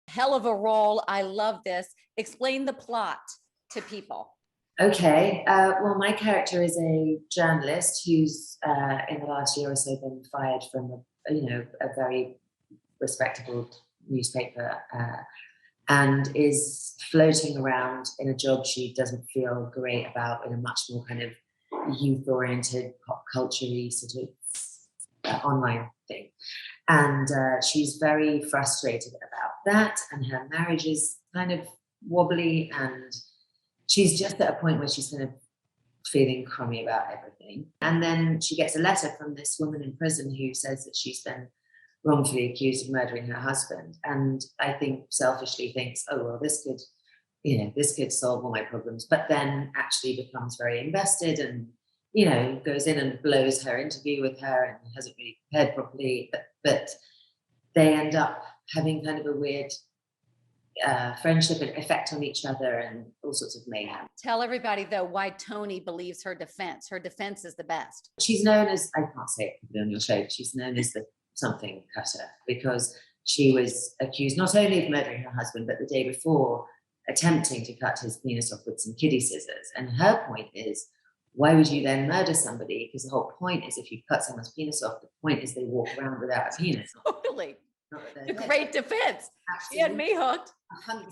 Hell of a role. I love this. Explain the plot to people. Okay. Well, my character is a journalist who's in the last year or so been fired from a very respectable newspaper and is floating around in a job she doesn't feel great about, in a much more kind of youth-oriented, pop culture-y sort of online thing. And she's very frustrated about that, and her marriage is kind of wobbly, and she's just at a point where she's kind of feeling crummy about everything. And then she gets a letter from this woman in prison who says that she's been wrongfully accused of murdering her husband. And I think selfishly thinks, oh, well, this could solve all my problems. But then actually becomes very invested and, goes in and blows her interview with her and hasn't really prepared properly. But they end up having kind of a weird friendship and effect on each other and all sorts of mayhem. Tell everybody, though, why Tony believes her defense. Her defense is the best. She's known as, I can't say it on your show, but she's known as the something cutter, because she was accused not only of murdering her husband, but the day before attempting to cut his penis off with some kiddie scissors. And her point is, why would you then murder somebody? Because the whole point is, if you cut someone's penis off, the point is they walk around without a penis. Totally. A great defense. Absolutely. She had me hooked. 100%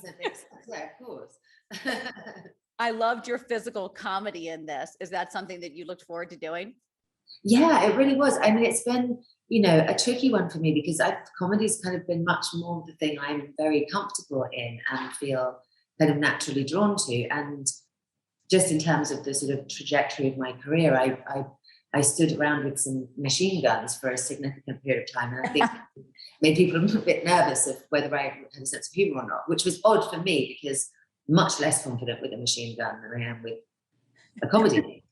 yeah, of course. I loved your physical comedy in this. Is that something that you looked forward to doing? Yeah, it really was. I mean, it's been, a tricky one for me, because comedy's kind of been much more the thing I'm very comfortable in and feel kind of naturally drawn to. And just in terms of the sort of trajectory of my career, I stood around with some machine guns for a significant period of time. And I think made people a bit nervous of whether I had a sense of humor or not, which was odd for me, because I'm much less confident with a machine gun than I am with a comedy.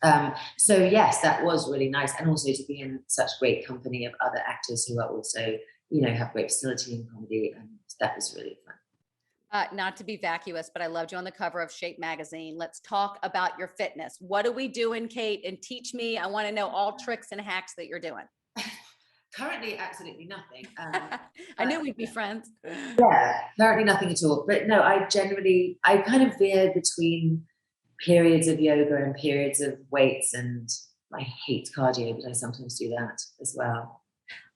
So yes, that was really nice. And also to be in such great company of other actors who are also, have great facility in comedy. And that was really fun. Not to be vacuous, but I loved you on the cover of Shape magazine. Let's talk about your fitness. What are we doing, Kate? And teach me. I want to know all tricks and hacks that you're doing. Currently, absolutely nothing. I knew we'd be friends. Yeah, currently nothing at all. But no, I kind of veer between periods of yoga and periods of weights, and I hate cardio, but I sometimes do that as well.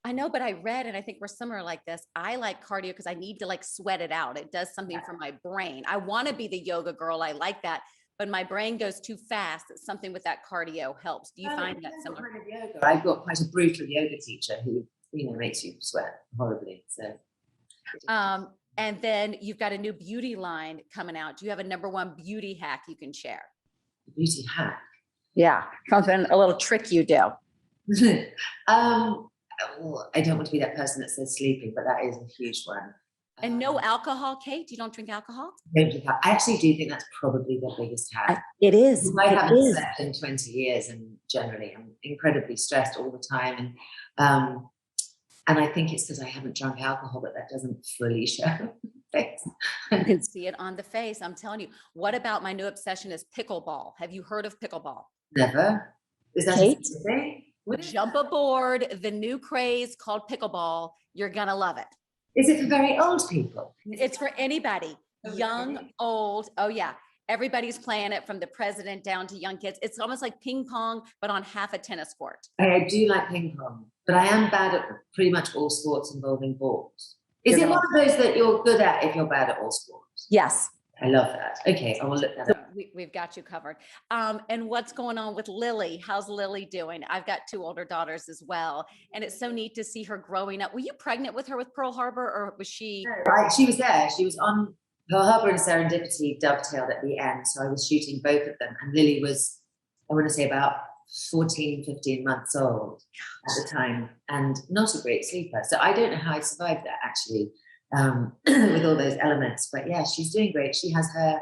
I know, but I read, and I think we're similar like this. I like cardio because I need to sweat it out. It does something for my brain. I want to be the yoga girl. I like that, but my brain goes too fast. Something with that cardio helps. Do you find that similar? Kind of yoga. I've got quite a brutal yoga teacher who, makes you sweat horribly. So. And then you've got a new beauty line coming out. Do you have a number one beauty hack you can share? Beauty hack? Yeah, something, a little trick you do. I don't want to be that person that says sleeping, but that is a huge one. And no alcohol, Kate? You don't drink alcohol? I actually do think that's probably the biggest hack. It is. I haven't slept in 20 years, and generally I'm incredibly stressed all the time. And I think it's because I haven't drunk alcohol, but that doesn't fully show face. You can see it on the face. I'm telling you. What about my new obsession is pickleball? Have you heard of pickleball? Never. Is that Kate? a thing? Jump aboard the new craze called pickleball. You're going to love it. Is it for very old people? It's for anybody, young, old. Oh, yeah. Everybody's playing it, from the president down to young kids. It's almost like ping pong, but on half a tennis court. I do like ping pong, but I am bad at pretty much all sports involving balls. Is it one of those that you're good at if you're bad at all sports? Yes. I love that. Okay, I will look that up. We've got you covered. And what's going on with Lily? How's Lily doing? I've got 2 older daughters as well, and it's so neat to see her growing up. Were you pregnant with her with Pearl Harbor, or was she? No, she was there. She was on Pearl Harbor and Serendipity dovetailed at the end, so I was shooting both of them. And Lily was, I want to say, about 14, 15 months old at the time, and not a great sleeper. So I don't know how I survived that, actually. With all those elements, but yeah, she's doing great. She has her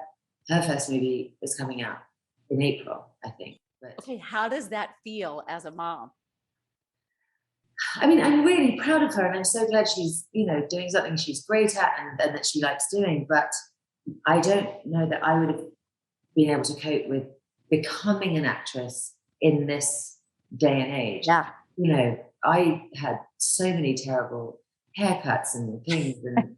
first movie is coming out in April, I think. But, okay, how does that feel as a mom? I mean, I'm really proud of her, and I'm so glad she's doing something she's great at and that she likes doing. But I don't know that I would have been able to cope with becoming an actress in this day and age. Yeah, I had so many terrible haircuts and things, and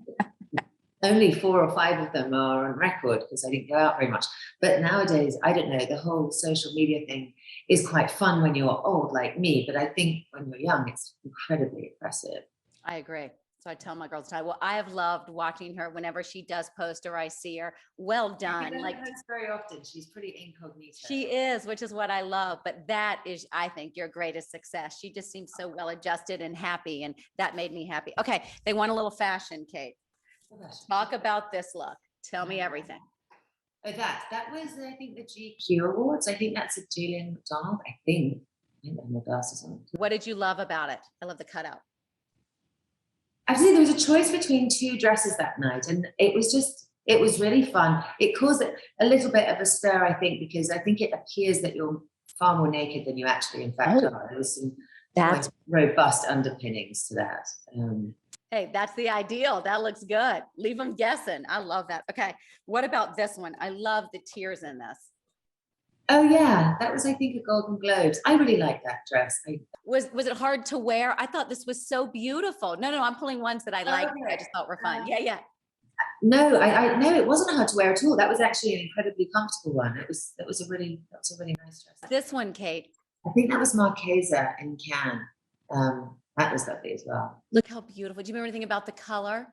only 4 or 5 of them are on record because I didn't go out very much. But nowadays, I don't know, the whole social media thing is quite fun when you're old like me, but I think when you're young, it's incredibly oppressive. I agree. So I tell my girls, well, I have loved watching her whenever she does post or I see her. Well She done. doesn't Like post very often. She's pretty incognito. she is, which is what I love. But that is, I think, your greatest success. She just seems so well adjusted and happy. And that made me happy. Okay. They want a little fashion, Kate. Talk about this look. Tell me everything. Oh, that was, I think, the GQ Awards. I think that's a Julian McDonald. I think. I don't have my glasses on. What did you love about it? I love the cutout. Actually, there was a choice between 2 dresses that night, and it was really fun. It caused a little bit of a stir, I think, because I think it appears that you're far more naked than you actually, in fact, are. There was some quite robust underpinnings to that. Hey, that's the ideal. That looks good. Leave them guessing. I love that. Okay. What about this one? I love the tears in this. Oh yeah, that was, I think, a Golden Globes. I really like that dress. Was it hard to wear? I thought this was so beautiful. No, I'm pulling ones that I like. Okay. I just thought were fun. Yeah. No, no, it wasn't hard to wear at all. That was actually an incredibly comfortable one. That was a really nice dress. This one, Kate. I think that was Marquesa in Cannes. That was lovely as well. Look how beautiful. Do you remember anything about the color?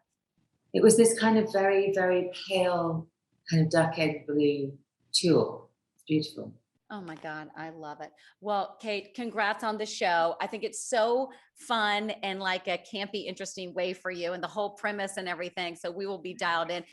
It was this kind of very, very pale, kind of duck egg blue tulle. It's beautiful. Oh my God, I love it. Well, Kate, congrats on the show. I think it's so fun and like a campy, interesting way for you and the whole premise and everything. So we will be dialed in.